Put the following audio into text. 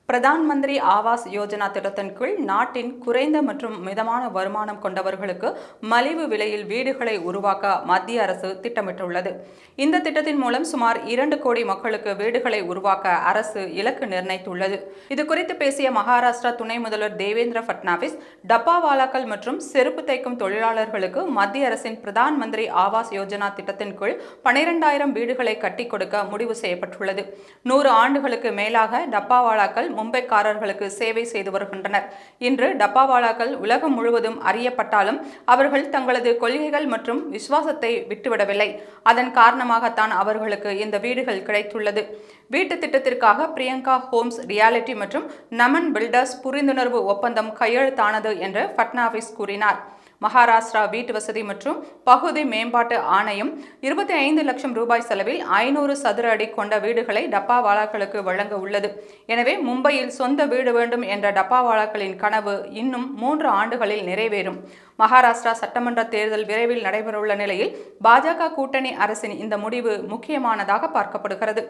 பிரதான் மந்திரி ஆவாஸ் யோஜனா திட்டத்தின் கீழ் நாட்டின் குறைந்த மற்றும் மிதமான வருமானம் கொண்டவர்களுக்கு மலிவு விலையில் வீடுகளை உருவாக்க மத்திய அரசு திட்டமிட்டுள்ளது. இந்த திட்டத்தின் மூலம் சுமார் 2 கோடி மக்களுக்கு வீடுகளை உருவாக்க அரசு இலக்கு நிர்ணயித்துள்ளது. இதுகுறித்து பேசிய மகாராஷ்டிரா துணை முதல்வர் தேவேந்திர பட்னாவிஸ், டப்பாவாலாக்கள் மற்றும் செருப்பு தைக்கும் தொழிலாளர்களுக்கு மத்திய அரசின் பிரதான் மந்திரி ஆவாஸ் யோஜனா திட்டத்தின் கீழ் 12,000 வீடுகளை கட்டிக் கொடுக்க முடிவு செய்யப்பட்டுள்ளது. 100 ஆண்டுகளுக்கு மேலாக டப்பாவாலாக்கள் மும்பைக்காரர்களுக்கு சேவை செய்து வருகின்றனர். இன்று டப்பாவாலாக்கள் உலகம் முழுவதும் அறியப்பட்டாலும் அவர்கள் தங்களது கொள்கைகள் மற்றும் விசுவாசத்தை விட்டுவிடவில்லை. அதன் காரணமாகத்தான் அவர்களுக்கு இந்த வீடுகள் கிடைத்துள்ளது. வீட்டு திட்டத்திற்காக பிரியங்கா ஹோம்ஸ் ரியாலிட்டி மற்றும் நமன் பில்டர்ஸ் புரிந்துணர்வு ஒப்பந்தம் கையெழுத்தானது என்று பட்னாவிஸ் கூறினார். மகாராஷ்டிரா வீட்டு வசதி மற்றும் பகுதி மேம்பாட்டு ஆணையம் 25 லட்சம் ரூபாய் செலவில் 500 சதுர அடி கொண்ட வீடுகளை டப்பாவாலாக்களுக்கு வழங்க உள்ளது. எனவே மும்பையில் சொந்த வீடு வேண்டும் என்ற டப்பாவாலாக்களின் கனவு இன்னும் 3 ஆண்டுகளில் நிறைவேறும். மகாராஷ்டிரா சட்டமன்ற தேர்தல் விரைவில் நடைபெறவுள்ள நிலையில் பாஜக கூட்டணி அரசின் இந்த முடிவு முக்கியமானதாக பார்க்கப்படுகிறது.